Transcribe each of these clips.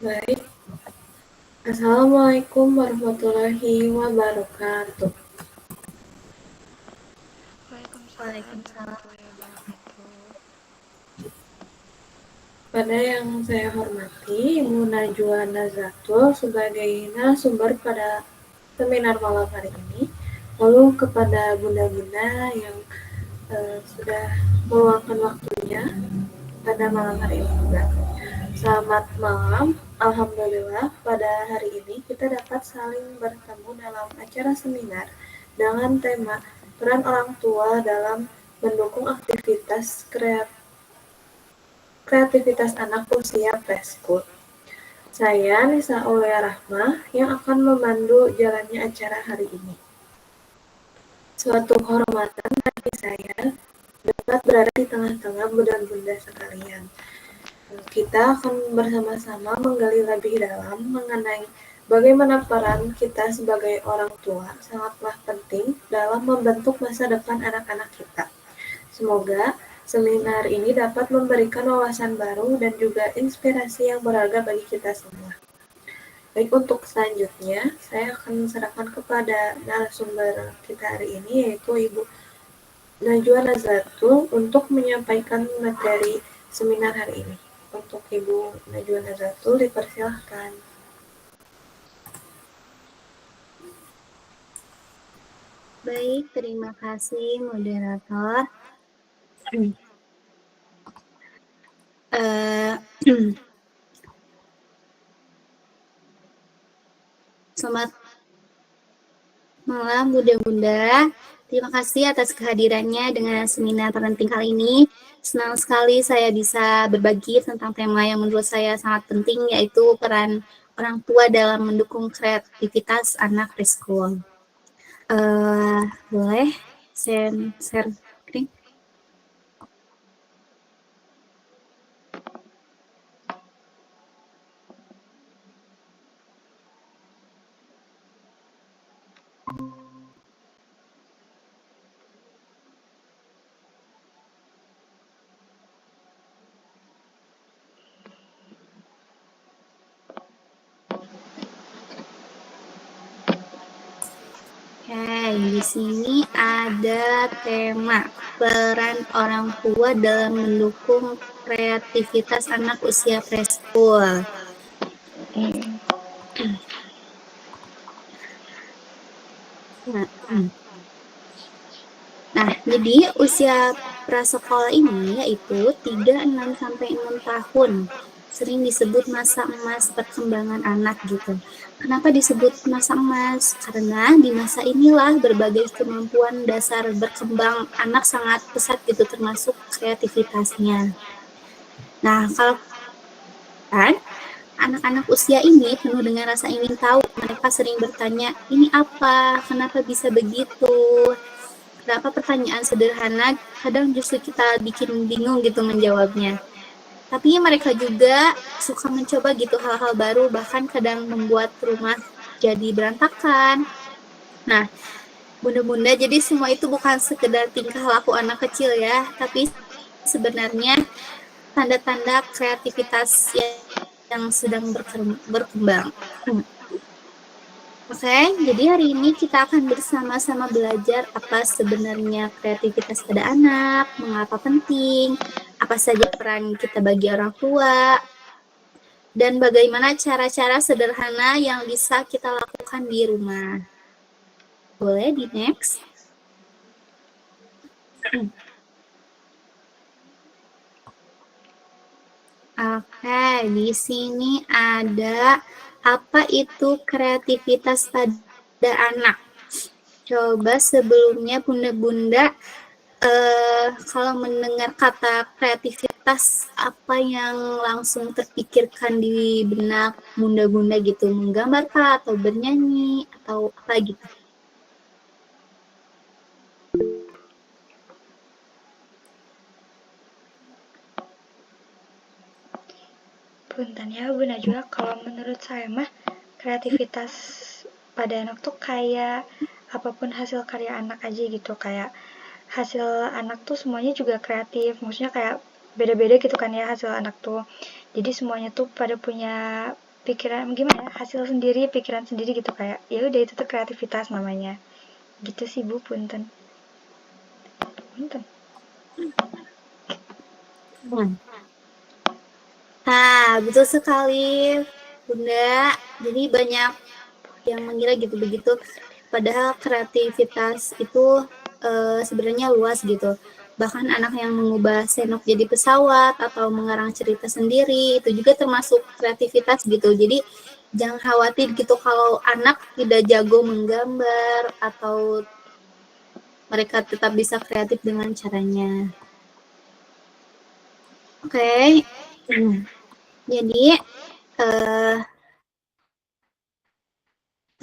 Baik, Assalamualaikum warahmatullahi wabarakatuh. Waalaikumsalam Waalaikumsalam. warahmatullahi wabarakatuh. Pada yang saya hormati, Ibu Najwa Nazatul sebagai narasumber pada seminar malam hari ini, lalu kepada bunda-bunda yang sudah meluangkan waktunya pada malam hari ini juga. Selamat malam, Alhamdulillah pada hari ini kita dapat saling bertemu dalam acara seminar dengan tema peran orang tua dalam mendukung aktivitas kreativitas anak usia preschool. Saya Nisa Aulia Rahma yang akan memandu jalannya acara hari ini. Suatu kehormatan bagi saya dapat berada di tengah-tengah bunda-bunda sekalian. Kita akan bersama-sama menggali lebih dalam mengenai bagaimana peran kita sebagai orang tua sangatlah penting dalam membentuk masa depan anak-anak kita. Semoga seminar ini dapat memberikan wawasan baru dan juga inspirasi yang berharga bagi kita semua. Baik, untuk selanjutnya, saya akan serahkan kepada narasumber kita hari ini, yaitu Ibu Najwa Nazatul, untuk menyampaikan materi seminar hari ini. Untuk Ibu Najwa Nazatul, dipersilahkan. Baik, terima kasih moderator. Selamat malam bunda-bunda. Terima kasih atas kehadirannya dengan seminar penting kali ini. Senang sekali saya bisa berbagi tentang tema yang menurut saya sangat penting, yaitu peran orang tua dalam mendukung kreativitas anak preschool. Boleh share screen? Oke, di sini ada tema peran orang tua dalam mendukung kreativitas anak usia preschool. Nah, jadi usia prasekolah ini yaitu 3, 6 sampai 6 tahun. Sering disebut masa emas perkembangan anak gitu. Kenapa disebut masa emas? Karena di masa inilah berbagai kemampuan dasar berkembang anak sangat pesat gitu, termasuk kreativitasnya. Nah, kalau kan anak-anak usia ini penuh dengan rasa ingin tahu. Mereka sering bertanya, ini apa? Kenapa bisa begitu? Kenapa pertanyaan sederhana kadang justru kita bikin bingung gitu menjawabnya. Tapi mereka juga suka mencoba gitu hal-hal baru, bahkan kadang membuat rumah jadi berantakan. Nah, bunda-bunda, jadi semua itu bukan sekedar tingkah laku anak kecil ya, tapi sebenarnya tanda-tanda kreativitas yang sedang berkembang. Oke, jadi hari ini kita akan bersama-sama belajar apa sebenarnya kreativitas pada anak, mengapa penting, apa saja peran kita bagi orang tua, dan bagaimana cara-cara sederhana yang bisa kita lakukan di rumah. Boleh di next? Oke, di sini ada apa itu kreativitas pada anak. Coba sebelumnya bunda-bunda kalau mendengar kata kreativitas, apa yang langsung terpikirkan di benak bunda-bunda gitu? Menggambar kah, atau bernyanyi, atau apa gitu? Punten ya Bu Najwa, kalau menurut saya mah kreativitas pada anak tuh kayak apapun hasil karya anak aja gitu, kayak hasil anak tuh semuanya juga kreatif, maksudnya kayak beda-beda gitu kan ya hasil anak tuh. Jadi semuanya tuh pada punya pikiran gimana ya, hasil sendiri, pikiran sendiri gitu, kayak ya udah itu tuh kreativitas namanya. Gitu sih Bu, punten. Nah, betul sekali, Bunda. Jadi banyak yang mengira gitu begitu. Padahal kreativitas itu sebenarnya luas gitu. Bahkan anak yang mengubah senok jadi pesawat atau mengarang cerita sendiri itu juga termasuk kreativitas gitu. Jadi jangan khawatir gitu kalau anak tidak jago menggambar atau mereka tetap bisa kreatif dengan caranya. Oke. Jadi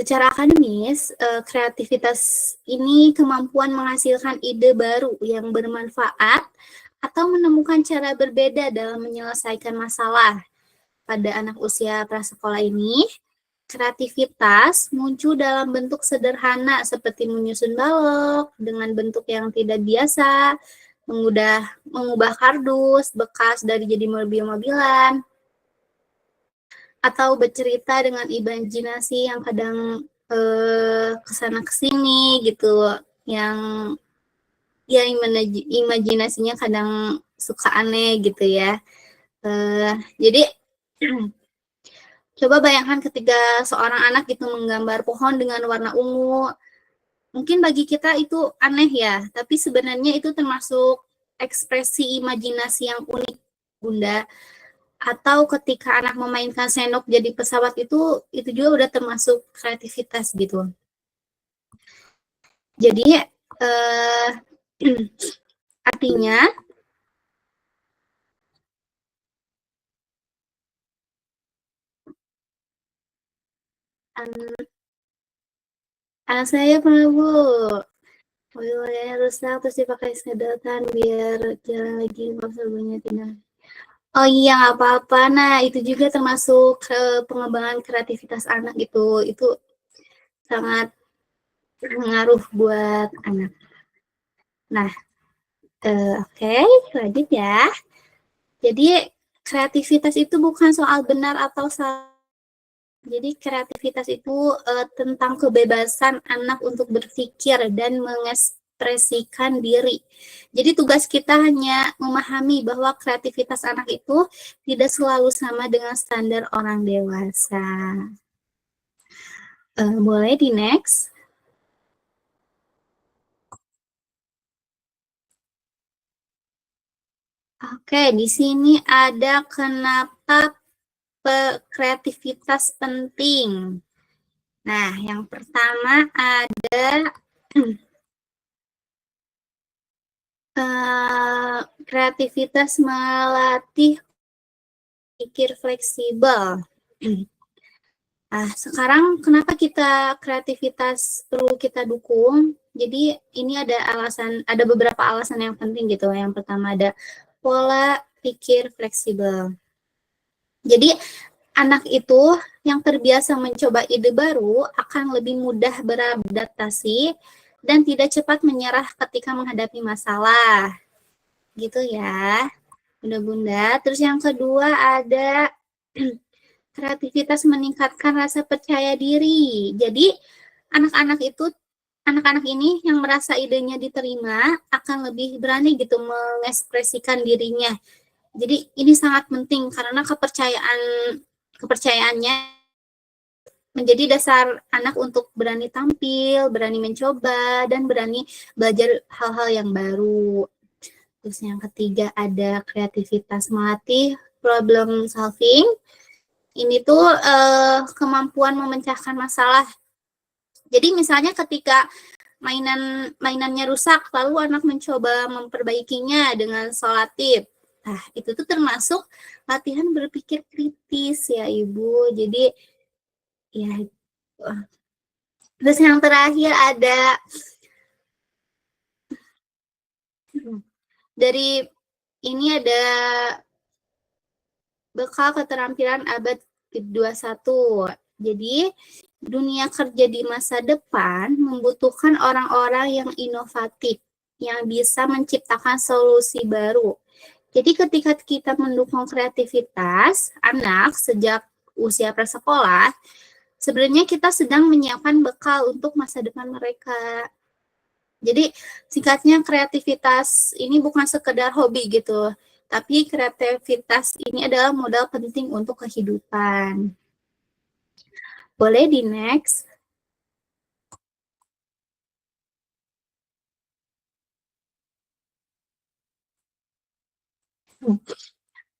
secara akademis, kreativitas ini kemampuan menghasilkan ide baru yang bermanfaat atau menemukan cara berbeda dalam menyelesaikan masalah. Pada anak usia prasekolah ini, kreativitas muncul dalam bentuk sederhana seperti menyusun balok dengan bentuk yang tidak biasa, mengubah kardus bekas dari jadi mobil-mobilan, atau bercerita dengan imajinasi yang kadang kesana kesini gitu, yang ya imajinasinya kadang suka aneh gitu ya. Jadi coba bayangkan ketika seorang anak gitu menggambar pohon dengan warna ungu, mungkin bagi kita itu aneh ya, tapi sebenarnya itu termasuk ekspresi imajinasi yang unik, Bunda. Atau ketika anak memainkan senok jadi pesawat itu juga udah termasuk kreativitas gitu. Jadi artinya anak saya pernah Bu, mobilnya rusak terus dipakai sedotan biar jalan lagi maksudnya tidak. Oh iya, nggak apa-apa. Nah, itu juga termasuk pengembangan kreativitas anak gitu. Itu sangat ngaruh buat anak. Nah, oke, lanjut ya. Jadi, kreativitas itu bukan soal benar atau salah. Jadi, kreativitas itu tentang kebebasan anak untuk berpikir dan mengekspresikan diri. Jadi, tugas kita hanya memahami bahwa kreativitas anak itu tidak selalu sama dengan standar orang dewasa. Boleh di next. Oke, di sini ada kenapa kreativitas penting. Nah, yang pertama ada kreativitas melatih pikir fleksibel. Sekarang kenapa kreativitas perlu kita dukung? Jadi ini ada beberapa alasan yang penting gitu. Yang pertama ada pola pikir fleksibel. Jadi anak itu yang terbiasa mencoba ide baru akan lebih mudah beradaptasi dan tidak cepat menyerah ketika menghadapi masalah. Gitu ya, Bunda-bunda. Terus yang kedua ada kreativitas meningkatkan rasa percaya diri. Jadi anak-anak ini yang merasa idenya diterima akan lebih berani gitu mengekspresikan dirinya. Jadi ini sangat penting karena kepercayaannya menjadi dasar anak untuk berani tampil, berani mencoba, dan berani belajar hal-hal yang baru. Terus yang ketiga ada kreativitas melatih problem solving. Ini tuh kemampuan memecahkan masalah. Jadi misalnya ketika mainannya rusak, lalu anak mencoba memperbaikinya dengan solatif. Nah, itu tuh termasuk latihan berpikir kritis ya Ibu. Jadi ya. Terus yang terakhir ada dari ini ada bekal keterampilan abad ke-21. Jadi, dunia kerja di masa depan membutuhkan orang-orang yang inovatif, yang bisa menciptakan solusi baru. Jadi, ketika kita mendukung kreativitas anak sejak usia prasekolah, sebenarnya kita sedang menyiapkan bekal untuk masa depan mereka. Jadi singkatnya kreativitas ini bukan sekedar hobi gitu, tapi kreativitas ini adalah modal penting untuk kehidupan. Boleh di next.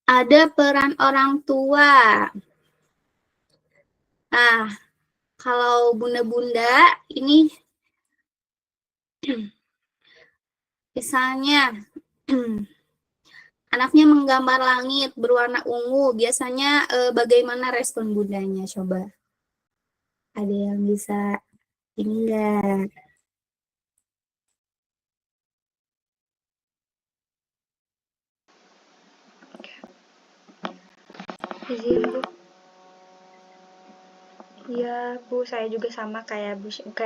Ada peran orang tua. Nah, kalau bunda-bunda ini misalnya anaknya menggambar langit berwarna ungu, biasanya bagaimana respon bundanya? Coba. Ada yang bisa ini enggak? Izin Bu. Iya Bu, saya juga sama kayak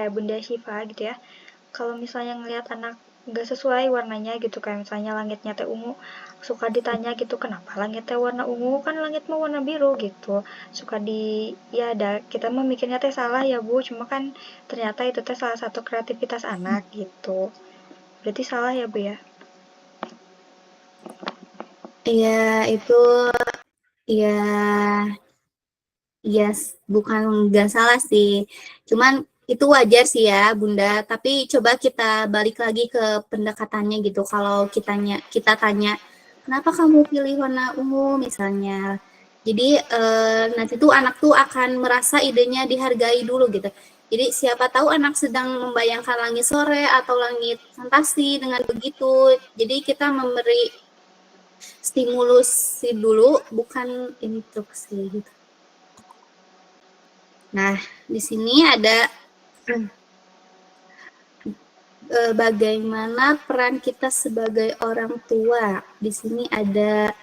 Bunda Syifa gitu ya. Kalau misalnya ngelihat anak nggak sesuai warnanya gitu, kayak misalnya langitnya teh ungu, suka ditanya gitu, kenapa langitnya warna ungu, kan langit mau warna biru gitu. Suka ya ada, kita mah mikirnya teh salah ya Bu, cuma kan ternyata itu teh salah satu kreativitas anak gitu. Berarti salah ya Bu ya? Iya, itu ya bukan nggak salah sih. Cuman itu wajar sih ya, Bunda. Tapi coba kita balik lagi ke pendekatannya gitu. Kalau kita tanya, kenapa kamu pilih warna ungu misalnya? Jadi nanti tuh anak tuh akan merasa idenya dihargai dulu gitu. Jadi siapa tahu anak sedang membayangkan langit sore atau langit fantasi dengan begitu. Jadi kita memberi stimulus dulu, bukan instruksi gitu. Nah, di sini ada bagaimana peran kita sebagai orang tua. Di sini ada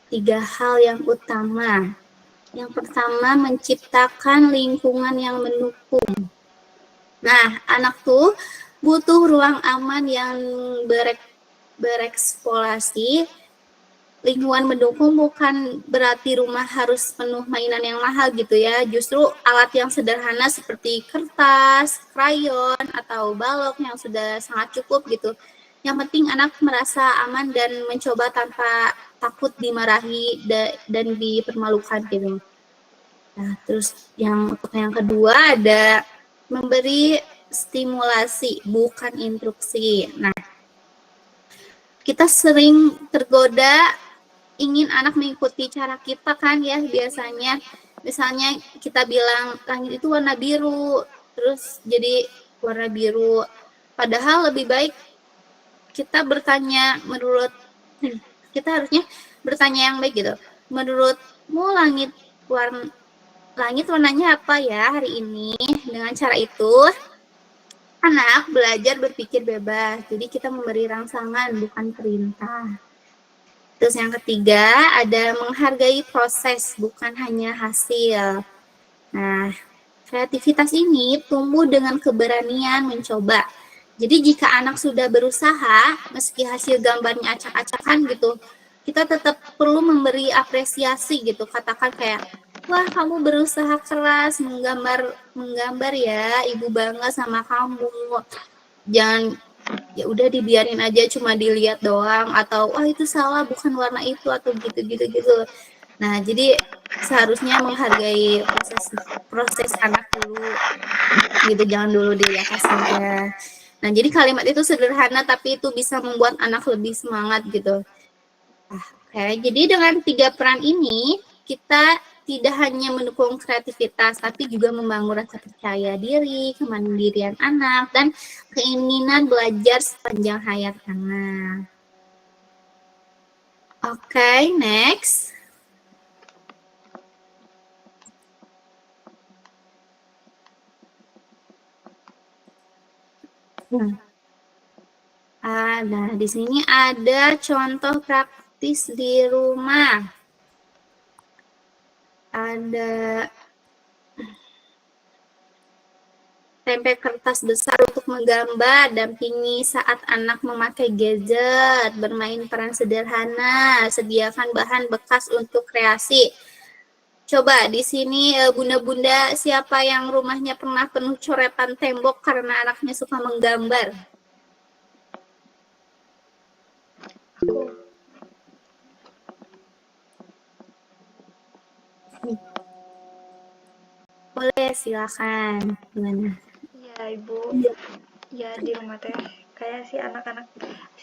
3 hal yang utama. Yang pertama, menciptakan lingkungan yang mendukung. Nah, anak tuh butuh ruang aman yang bereksplorasi. Lingkungan mendukung bukan berarti rumah harus penuh mainan yang mahal gitu ya. Justru alat yang sederhana seperti kertas, krayon, atau balok yang sudah sangat cukup gitu. Yang penting anak merasa aman dan mencoba tanpa takut dimarahi dan dipermalukan gitu. Nah, terus untuk yang kedua ada memberi stimulasi, bukan instruksi. Nah, kita sering tergoda ingin anak mengikuti cara kita kan ya, biasanya misalnya kita bilang langit itu warna biru, terus jadi warna biru, padahal lebih baik kita bertanya kita harusnya bertanya yang baik gitu, menurutmu langit warnanya apa ya hari ini. Dengan cara itu anak belajar berpikir bebas, jadi kita memberi rangsangan bukan perintah. Terus yang ketiga, ada menghargai proses, bukan hanya hasil. Nah, kreativitas ini tumbuh dengan keberanian mencoba. Jadi jika anak sudah berusaha, meski hasil gambarnya acak-acakan gitu, kita tetap perlu memberi apresiasi gitu. Katakan kayak, wah kamu berusaha keras menggambar ya, ibu bangga sama kamu. Jangan ya udah dibiarin aja cuma dilihat doang, atau wah itu salah bukan warna itu atau gitu. Nah, jadi seharusnya menghargai proses anak dulu gitu, jangan dulu dilihat hasilnya. Nah, jadi kalimat itu sederhana tapi itu bisa membuat anak lebih semangat gitu. Oke, jadi dengan 3 peran ini kita tidak hanya mendukung kreativitas, tapi juga membangun rasa percaya diri, kemandirian anak, dan keinginan belajar sepanjang hayat anak. Oke, next. Nah, di sini ada contoh praktis di rumah. Ada tempe kertas besar untuk menggambar, dampingi saat anak memakai gadget, bermain peran sederhana, sediakan bahan bekas untuk kreasi. Coba di sini bunda-bunda siapa yang rumahnya pernah penuh coretan tembok karena anaknya suka menggambar? Aku. Boleh, silakan. Gimana? Ya, Ibu. Ya, di rumah teh kayak si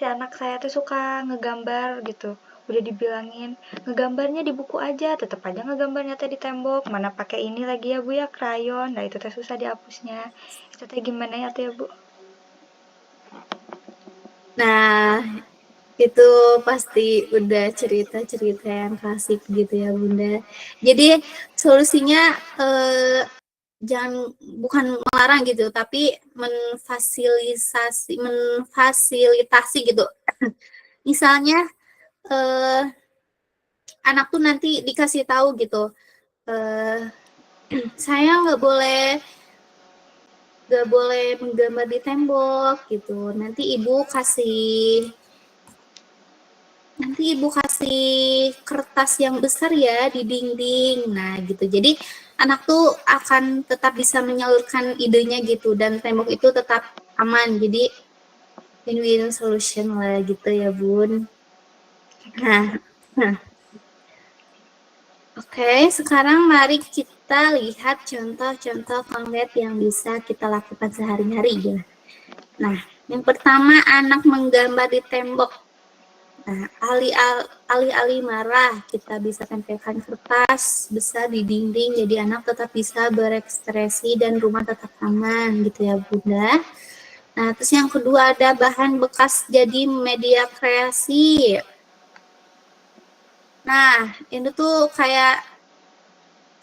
anak saya tuh suka ngegambar gitu. Udah dibilangin ngegambarnya di buku aja, tetap aja ngegambarnya teh di tembok. Mana pakai ini lagi ya Bu ya, krayon. Nah itu teh susah dihapusnya. Itu teh gimana ya teh Bu? Nah, itu pasti udah cerita-cerita yang klasik gitu ya Bunda. Jadi solusinya bukan melarang gitu, tapi menfasilitasi gitu. Misalnya anak tuh nanti dikasih tahu gitu, saya nggak boleh menggambar di tembok gitu. Nanti ibu kasih kertas yang besar ya di dinding. Nah gitu. Jadi anak tuh akan tetap bisa menyalurkan idenya gitu, dan tembok itu tetap aman. Jadi win-win solution lah gitu ya Bun. Nah. Oke, sekarang mari kita lihat contoh-contoh konkret yang bisa kita lakukan sehari-hari ya. Nah, yang pertama anak menggambar di tembok. Nah, alih-alih marah, kita bisa tempelkan kertas besar di dinding, jadi anak tetap bisa berekspresi dan rumah tetap aman gitu ya Bunda. Nah, terus yang kedua ada bahan bekas jadi media kreasi. Nah, ini tuh kayak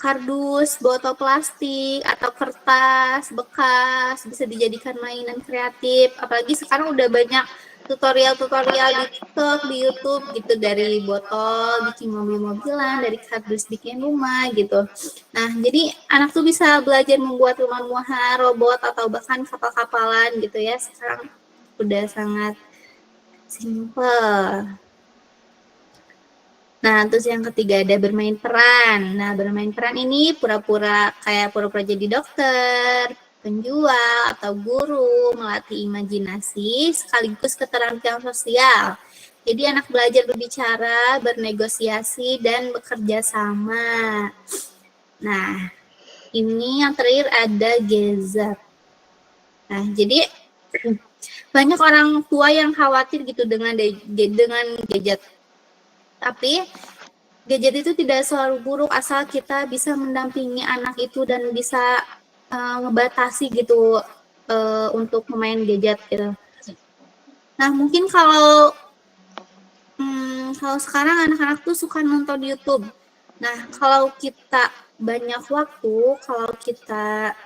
kardus, botol plastik, atau kertas bekas bisa dijadikan mainan kreatif. Apalagi sekarang udah banyak tutorial-tutorial di TikTok, di YouTube gitu, dari botol bikin mobil-mobilan, dari kardus bikin rumah gitu. Nah, jadi anak tuh bisa belajar membuat rumah-rumahan, robot, atau bahkan kapal-kapalan gitu ya. Sekarang udah sangat simple. Nah, terus yang ketiga ada bermain peran. Nah, bermain peran ini pura-pura jadi dokter, penjual, atau guru, melatih imajinasi sekaligus keterampilan sosial. Jadi anak belajar berbicara, bernegosiasi, dan bekerja sama. Nah, ini yang terakhir ada gadget. Nah, jadi banyak orang tua yang khawatir gitu dengan gadget. Tapi gadget itu tidak selalu buruk asal kita bisa mendampingi anak itu dan bisa ngebatasi gitu untuk memain gadget gitu. Nah, mungkin kalau sekarang anak-anak tuh suka nonton YouTube. Nah, kalau kita banyak waktu, kalau kita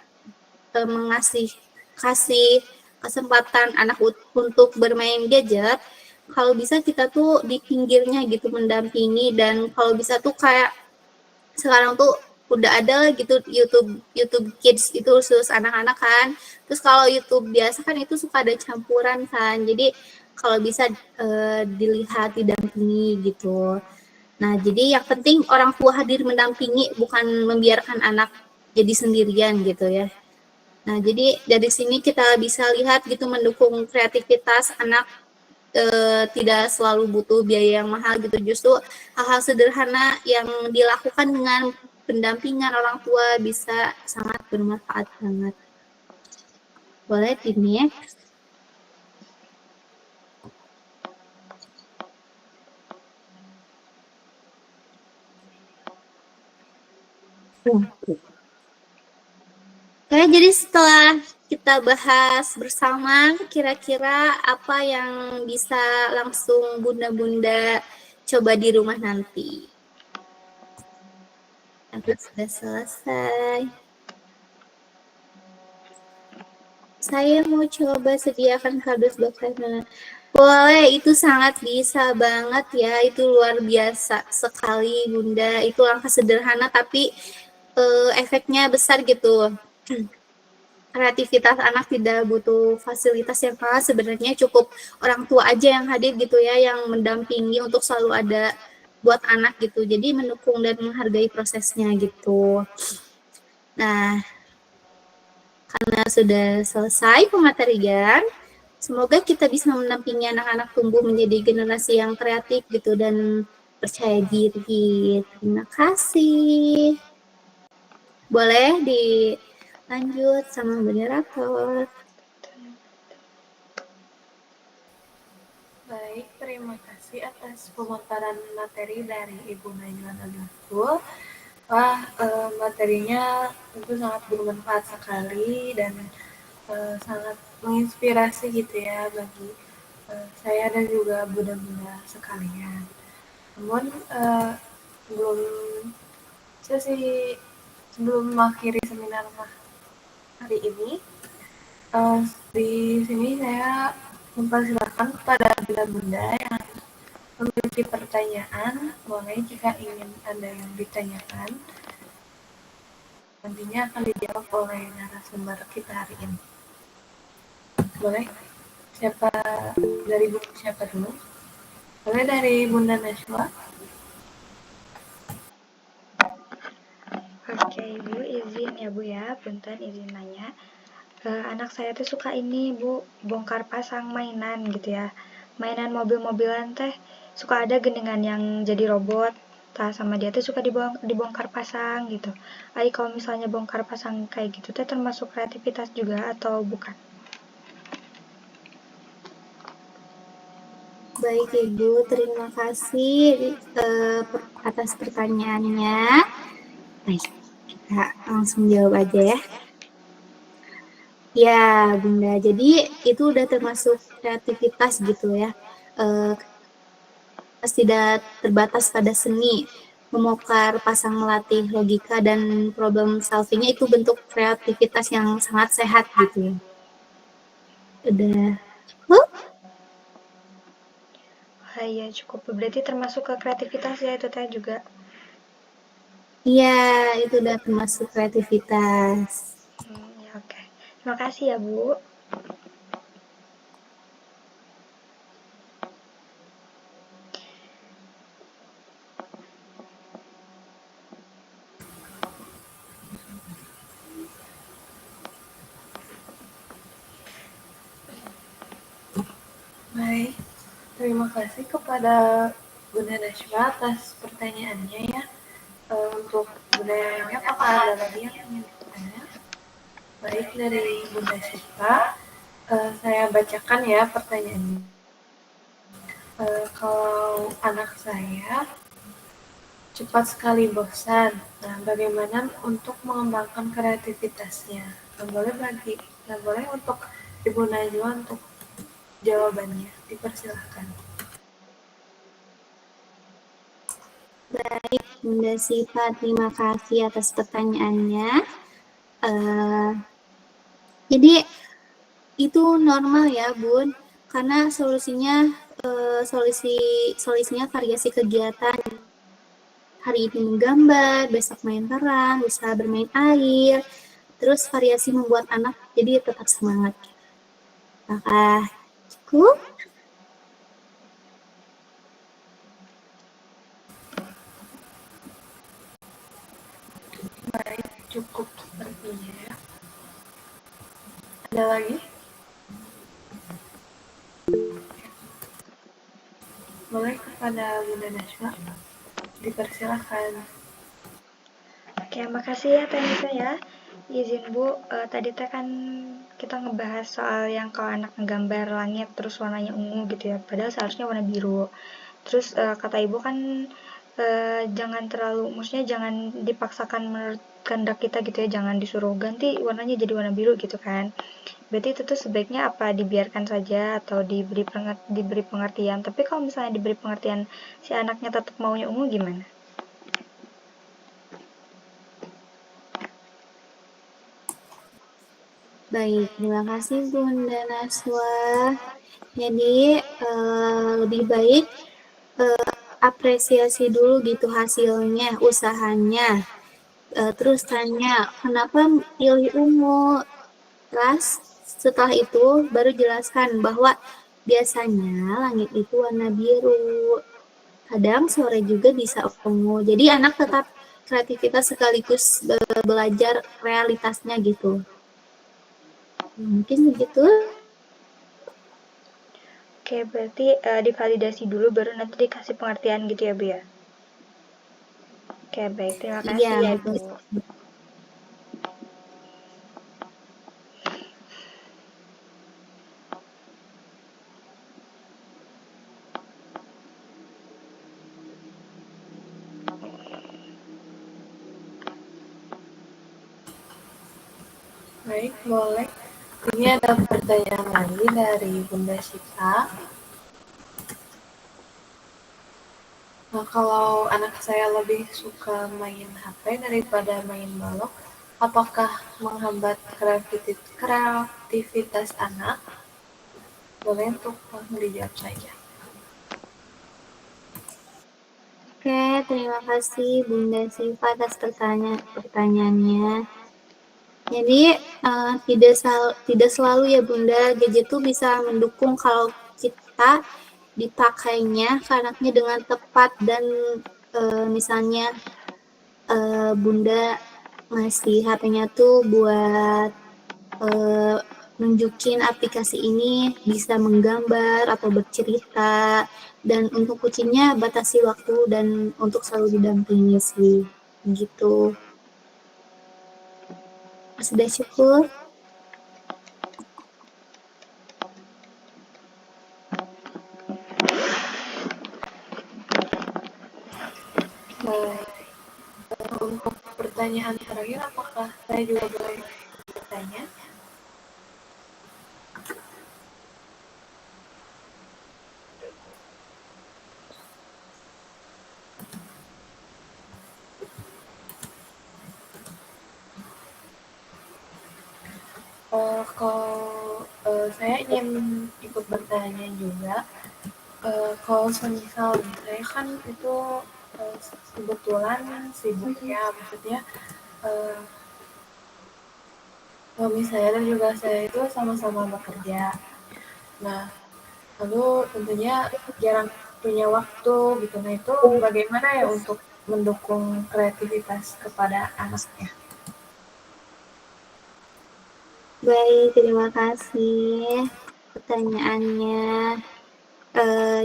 kasih kesempatan anak untuk bermain gadget, kalau bisa kita tuh di pinggirnya gitu mendampingi, dan kalau bisa tuh kayak sekarang tuh udah ada gitu YouTube Kids itu khusus anak-anak kan. Terus kalau YouTube biasa kan itu suka ada campuran kan. Jadi kalau bisa dilihat, didampingi gitu. Nah, jadi yang penting orang tua hadir mendampingi, bukan membiarkan anak jadi sendirian gitu ya. Nah, jadi dari sini kita bisa lihat gitu mendukung kreativitas anak, tidak selalu butuh biaya yang mahal gitu. Justru hal-hal sederhana yang dilakukan dengan pendampingan orang tua bisa sangat bermanfaat banget. Boleh ini ya. Oke, jadi setelah kita bahas bersama, kira-kira apa yang bisa langsung bunda-bunda coba di rumah nanti? Nanti sudah selesai. Saya mau coba sediakan kardus box. Boleh, itu sangat bisa banget ya, itu luar biasa sekali Bunda. Itu langkah sederhana tapi efeknya besar gitu. Kreativitas anak tidak butuh fasilitas yang mahal, sebenarnya cukup orang tua aja yang hadir gitu ya, yang mendampingi untuk selalu ada buat anak gitu. Jadi mendukung dan menghargai prosesnya gitu. Nah, karena sudah selesai pematerian, semoga kita bisa menampingi anak-anak tumbuh menjadi generasi yang kreatif gitu dan percaya diri. Terima kasih. Boleh dilanjut sama moderator. Baik, terima kasih atas pemaparan materi dari Ibu Najwa Nabila. Wah, materinya tentu sangat bermanfaat sekali dan sangat menginspirasi gitu ya bagi saya dan juga bunda-bunda sekalian. Namun sebelum sesi sebelum mengakhiri seminar hari ini, di sini saya mempersilahkan kepada bunda-bunda yang memiliki pertanyaan, boleh jika ingin ada yang ditanyakan, nantinya akan dijawab oleh narasumber kita hari ini. Boleh? Siapa dulu? Boleh dari Bunda Najwa? Oke, Ibu, izin ya Bu ya, punten izin nanya. Anak saya tuh suka ini Bu, bongkar pasang mainan gitu ya. Mainan mobil-mobilan teh suka ada gendengan yang jadi robot. Tah sama dia tuh suka dibongkar pasang gitu. Ai kalau misalnya bongkar pasang kayak gitu teh termasuk kreativitas juga atau bukan? Baik Ibu, terima kasih atas pertanyaannya. Baik, kita langsung jawab aja ya. Ya, Bunda. Jadi itu udah termasuk kreativitas gitu ya. Tidak terbatas pada seni. Membongkar pasang melatih logika dan problem solving-nya itu bentuk kreativitas yang sangat sehat gitu ya. Udah cukup? Iya cukup. Berarti termasuk ke kreativitas ya itu teh juga. Iya, itu udah termasuk kreativitas. Ya oke. Terima kasih ya Bu. Baik, terima kasih kepada Bunda Najwa atas pertanyaannya ya. Untuk Bunda Yoyonya, apakah ada lagi yang ingin bertanya? Baik, dari Bunda Syifa, saya bacakan ya pertanyaannya. Kalau anak saya cepat sekali bosan, nah bagaimana untuk mengembangkan kreativitasnya? Boleh untuk Ibu Najwa untuk jawabannya, dipersilahkan. Baik, Bunda Siva, terima kasih atas pertanyaannya. Jadi itu normal ya, Bun, karena solusinya variasi kegiatan. Hari ini menggambar, besok main perang, bisa bermain air, terus variasi membuat anak jadi tetap semangat. Apakah cukup? Baik, cukup sepertinya ya. Ada lagi? Boleh kepada Bunda Najwa, dipersilahkan. Oke, makasih ya Tenisa ya. Izin Bu, tadi teh kan kita ngebahas soal yang kalau anak ngegambar langit terus warnanya ungu gitu ya. Padahal seharusnya warna biru. Terus kata Ibu kan jangan terlalu, maksudnya jangan dipaksakan menurut kehendak kita gitu ya. Jangan disuruh ganti warnanya jadi warna biru gitu kan. Berarti itu tuh sebaiknya apa dibiarkan saja atau diberi pengertian. Tapi kalau misalnya diberi pengertian si anaknya tetap maunya ungu gimana? Baik, terima kasih Bunda Naswa. Jadi lebih baik apresiasi dulu gitu hasilnya, usahanya. Terus tanya, kenapa pilih ungu? Terus setelah itu baru jelaskan bahwa biasanya langit itu warna biru. kadang sore juga bisa ungu. Jadi anak tetap kreativitas sekaligus belajar realitasnya gitu. Mungkin begitu. Oke, berarti divalidasi dulu baru nanti dikasih pengertian gitu ya, Bu ya? Oke, baik. Terima kasih Iya, ya, betul. Bu. Baik, boleh. Ini ada pertanyaan lagi dari Bunda Syifa. Nah, kalau anak saya lebih suka main HP daripada main balok, apakah menghambat kreativitas anak? Boleh untuk langsung dijawab saja. Oke, terima kasih Bunda Siva atas pertanyaannya. Jadi tidak selalu ya Bunda, gadget itu bisa mendukung kalau kita dipakainya ke anaknya dengan tepat dan misalnya Bunda ngasih HP-nya tuh buat nunjukin aplikasi ini bisa menggambar atau bercerita, dan untuk kucingnya batasi waktu dan untuk selalu didampingi sih gitu. Sudah syukur. Baik. Untuk pertanyaan terakhir, apakah saya juga boleh bertanya? Kalau saya ingin ikut bertanya juga, kalau semisal saya kan itu kebetulan sibuk ya, maksudnya suami saya dan juga saya itu sama-sama bekerja. Nah, lalu tentunya jarang punya waktu gitu. Nah, itu bagaimana ya untuk mendukung kreativitas kepada anaknya? Baik, terima kasih pertanyaannya.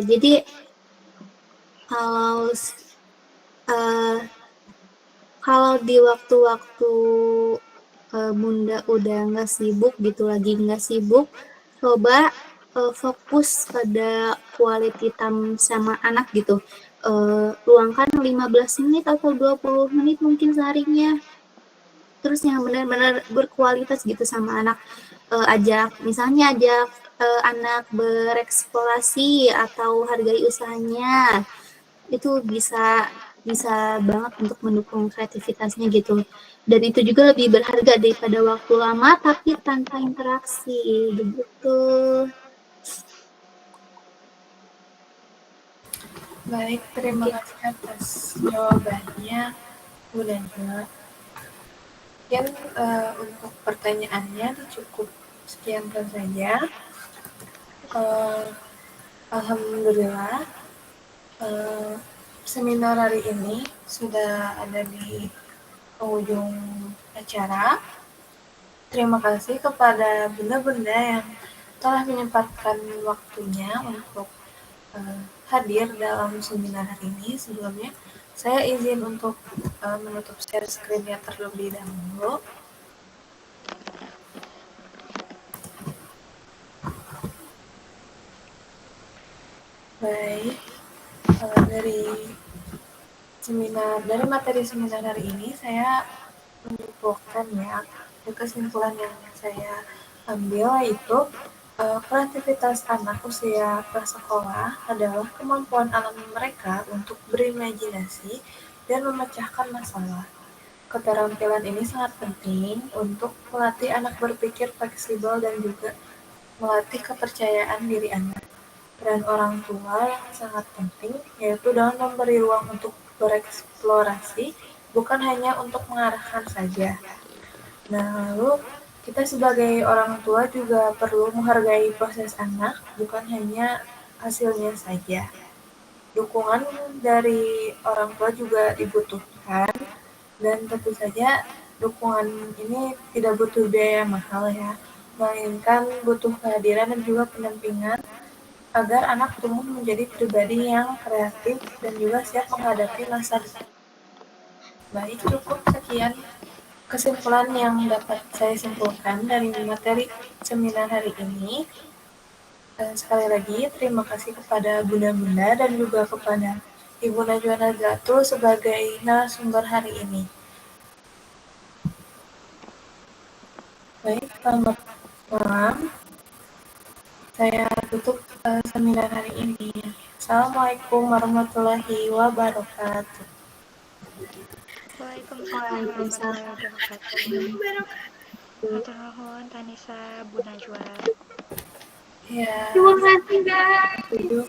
Jadi kalau kalau di waktu-waktu Bunda udah nggak sibuk gitu, lagi nggak sibuk, coba fokus pada quality time sama anak gitu. Luangkan 15 menit atau 20 menit mungkin seharinya. Terus yang benar-benar berkualitas gitu sama anak. Misalnya ajak anak bereksplorasi atau hargai usahanya. Itu bisa banget untuk mendukung kreativitasnya gitu. Dan itu juga lebih berharga daripada waktu lama tapi tanpa interaksi. Begitu. Baik, terima kasih atas jawabannya, Bu Najwa. Mungkin untuk pertanyaannya cukup sekian saja. Alhamdulillah, seminar hari ini sudah ada di penghujung acara. Terima kasih kepada bunda-bunda yang telah menyempatkan waktunya untuk hadir dalam seminar hari ini. Sebelumnya, saya izin untuk menutup share screen-nya terlebih dahulu. Baik, dari materi seminar hari ini saya menyimpulkan ya, kesimpulan yang saya ambil yaitu kreativitas anak usia prasekolah adalah kemampuan alami mereka untuk berimajinasi dan memecahkan masalah. Keterampilan ini sangat penting untuk melatih anak berpikir fleksibel dan juga melatih kepercayaan diri anak. Peran orang tua yang sangat penting yaitu dalam memberi ruang untuk bereksplorasi, bukan hanya untuk mengarahkan saja. Nah, lalu kita sebagai orang tua juga perlu menghargai proses anak, bukan hanya hasilnya saja. Dukungan dari orang tua juga dibutuhkan, dan tentu saja dukungan ini tidak butuh biaya mahal ya, melainkan butuh kehadiran dan juga pendampingan agar anak tumbuh menjadi pribadi yang kreatif dan juga siap menghadapi masa depan. Baik, cukup sekian kesimpulan yang dapat saya simpulkan dari materi seminar hari ini. Sekali lagi, terima kasih kepada Bunda-Bunda dan juga kepada Ibu Najwa Nazlatul sebagai narasumber hari ini. Baik, selamat malam. Saya tutup seminar hari ini. Assalamualaikum warahmatullahi wabarakatuh. Waalaikumsalam warahmatullahi wabarakatuh. Hatur nuhun Tanisa, Bu Najwa. Ya, Terima kasih, guys. setuju.